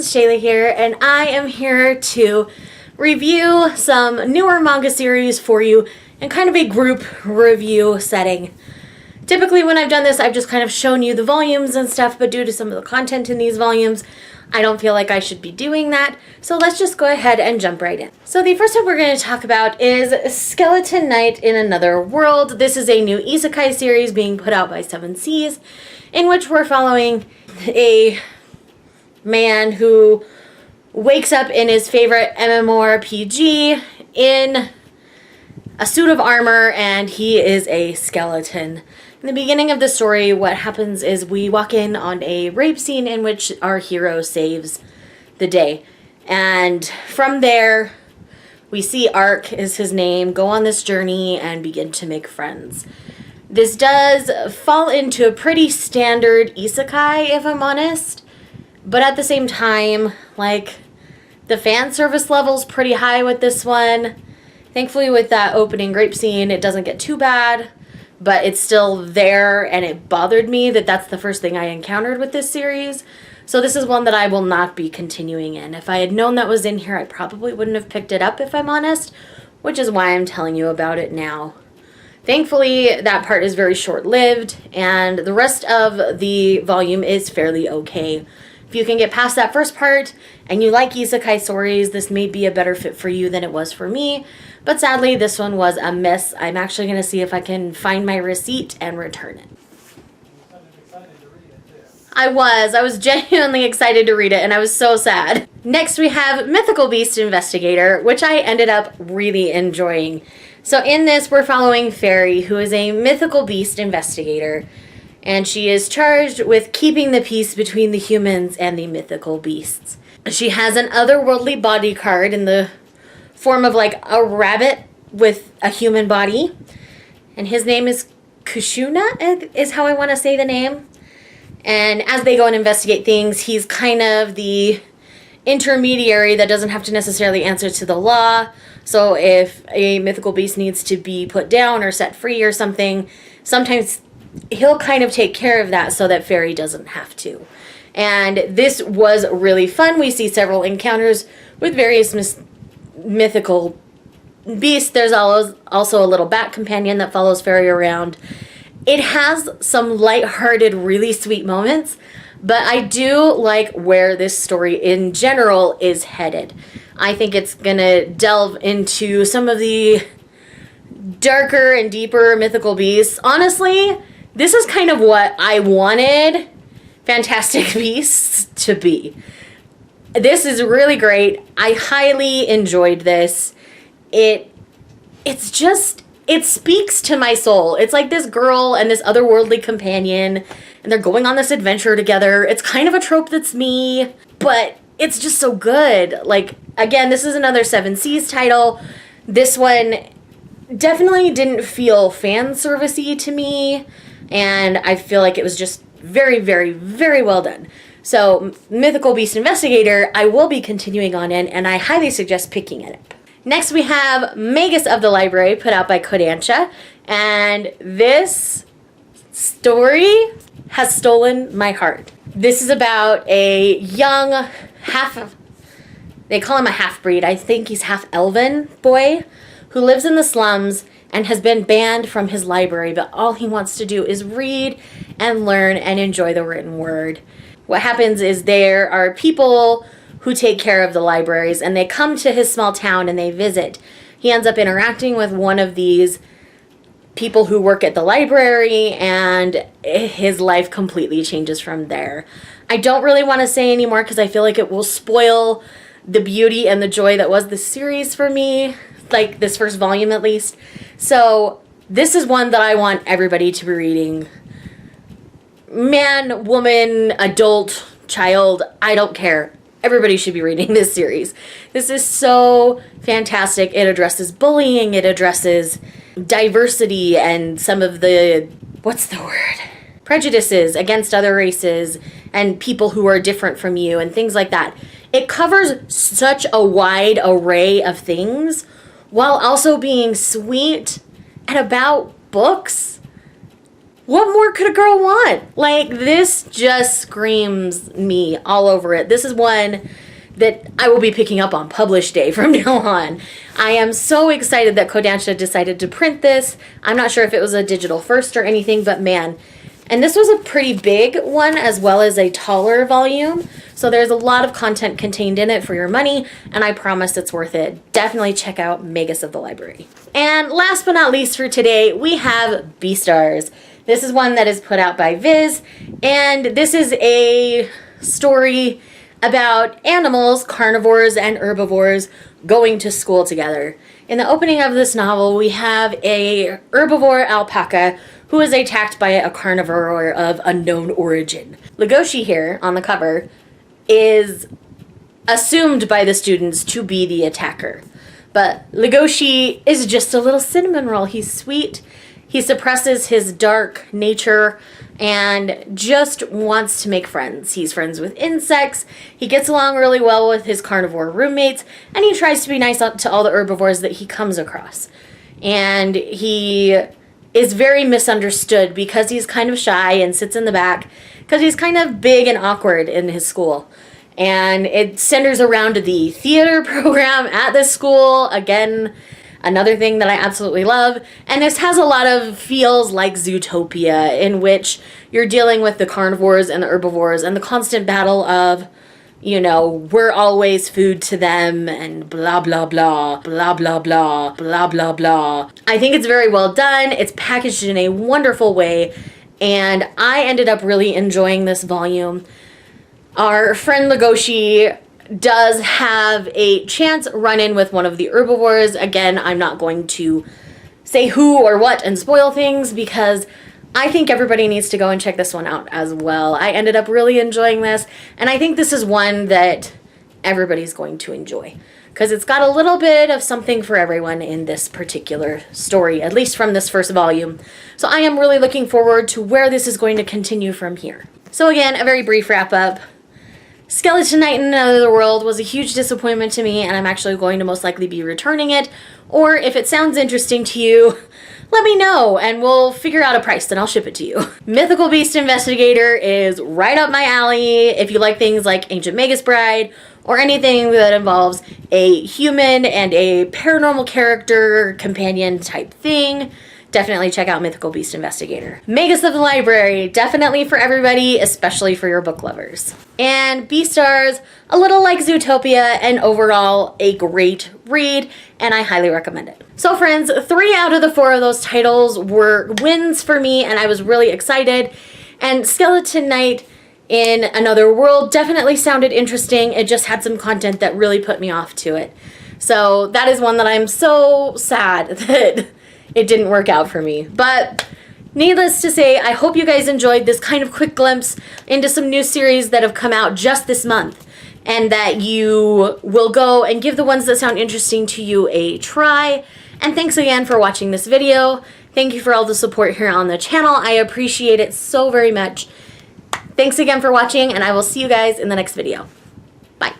friends, Shayla here, and I am here to review some newer manga series for you in kind of a group review setting. Typically when I've done this, I've just kind of shown you the volumes and stuff, but due to some of the content in these volumes, I don't feel like I should be doing that, so let's just go ahead and jump right in. So the first one we're going to talk about is Skeleton Knight in Another World. This is a new isekai series being put out by 7 Seas, in which we're following a man who wakes up in his favorite MMORPG in a suit of armor, and he is a skeleton. In the beginning of the story, what happens is we walk in on a rape scene in which our hero saves the day. And from there, we see Ark is his name, go on this journey and begin to make friends. This does fall into a pretty standard isekai, if I'm honest. But at the same time, like, the fan service level's pretty high with this one. Thankfully, with that opening rape scene, it doesn't get too bad. But it's still there, and it bothered me that that's the first thing I encountered with this series. So this is one that I will not be continuing in. If I had known that was in here, I probably wouldn't have picked it up, if I'm honest, which is why I'm telling you about it now. Thankfully, that part is very short-lived, and the rest of the volume is fairly okay. If you can get past that first part, and you like isekai stories, this may be a better fit for you than it was for me. But sadly, this one was a miss. I'm actually going to see if I can find my receipt and return it. I was genuinely excited to read it, and I was so sad. Next, we have Mythical Beast Investigator, which I ended up really enjoying. So in this, we're following Fairy, who is a mythical beast investigator, and she is charged with keeping the peace between the humans and the mythical beasts. She has an otherworldly body card in the form of like a rabbit with a human body, and his name is Kushuna, is how I want to say the name. And as they go and investigate things, he's kind of the intermediary that doesn't have to necessarily answer to the law. So if a mythical beast needs to be put down or set free or something, sometimes he'll kind of take care of that so that Fairy doesn't have to. And this was really fun. We see several encounters with various mythical beasts. There's also a little bat companion that follows Fairy around. It has some lighthearted, really sweet moments, but I do like where this story in general is headed. I think it's gonna delve into some of the darker and deeper mythical beasts. Honestly, this is kind of what I wanted Fantastic Beasts to be. This is really great. I highly enjoyed this. It speaks to my soul. It's like this girl and this otherworldly companion, and they're going on this adventure together. It's kind of a trope that's me, but it's just so good. Like, again, this is another 7 Seas title. This one definitely didn't feel fan servicey to me, and I feel like it was just very, very, very well done. So, Mythical Beast Investigator, I will be continuing on in, and I highly suggest picking it up. Next, we have Magus of the Library, put out by Kodansha, and this story has stolen my heart. This is about a young they call him a half-breed, I think he's half-elven boy, who lives in the slums and has been banned from his library, but all he wants to do is read and learn and enjoy the written word. What happens is there are people who take care of the libraries, and they come to his small town and they visit. He ends up interacting with one of these people who work at the library, and his life completely changes from there. I don't really want to say anymore because I feel like it will spoil the beauty and the joy that was this series for me, like this first volume at least. So this is one that I want everybody to be reading. Man, woman, adult, child, I don't care. Everybody should be reading this series. This is so fantastic. It addresses bullying, it addresses diversity and some of the, prejudices against other races and people who are different from you and things like that. It covers such a wide array of things while also being sweet and about books. What more could a girl want? Like, this just screams me all over it. This is one that I will be picking up on publish day from now on. I am so excited that Kodansha decided to print this. I'm not sure if it was a digital first or anything, but man. And this was a pretty big one as well as a taller volume. So there's a lot of content contained in it for your money, and I promise it's worth it. Definitely check out Magus of the Library. And last but not least for today, we have Beastars. This is one that is put out by Viz, and this is a story about animals, carnivores and herbivores, going to school together. In the opening of this novel, we have a herbivore alpaca who is attacked by a carnivore of unknown origin. Legoshi here on the cover is assumed by the students to be the attacker. But Legoshi is just a little cinnamon roll. He's sweet. He suppresses his dark nature and just wants to make friends. He's friends with insects. He gets along really well with his carnivore roommates, and he tries to be nice to all the herbivores that he comes across. And he is very misunderstood because he's kind of shy and sits in the back because he's kind of big and awkward in his school. And it centers around the theater program at this school. Again, another thing that I absolutely love. And this has a lot of feels like Zootopia, in which you're dealing with the carnivores and the herbivores and the constant battle of, you know, we're always food to them and blah, blah, blah, blah, blah, blah, blah, blah, blah. I think it's very well done. It's packaged in a wonderful way. And I ended up really enjoying this volume. Our friend Legoshi does have a chance run-in with one of the herbivores. Again, I'm not going to say who or what and spoil things because I think everybody needs to go and check this one out as well. I ended up really enjoying this, and I think this is one that everybody's going to enjoy because it's got a little bit of something for everyone in this particular story, at least from this first volume. So I am really looking forward to where this is going to continue from here. So again, a very brief wrap-up. Skeleton Knight in Another World was a huge disappointment to me, and I'm actually going to most likely be returning it. Or if it sounds interesting to you, let me know and we'll figure out a price and I'll ship it to you. Mythical Beast Investigator is right up my alley if you like things like Ancient Magus Bride or anything that involves a human and a paranormal character companion type thing. Definitely check out Mythical Beast Investigator. Magus of the Library, definitely for everybody, especially for your book lovers. And Beastars, a little like Zootopia, and overall a great read, and I highly recommend it. So friends, 3 out of the 4 of those titles were wins for me, and I was really excited. And Skeleton Knight in Another World definitely sounded interesting. It just had some content that really put me off to it. So that is one that I'm so sad that it didn't work out for me. But needless to say, I hope you guys enjoyed this kind of quick glimpse into some new series that have come out just this month, and that you will go and give the ones that sound interesting to you a try. And thanks again for watching this video. Thank you for all the support here on the channel. I appreciate it so very much. Thanks again for watching, and I will see you guys in the next video. Bye.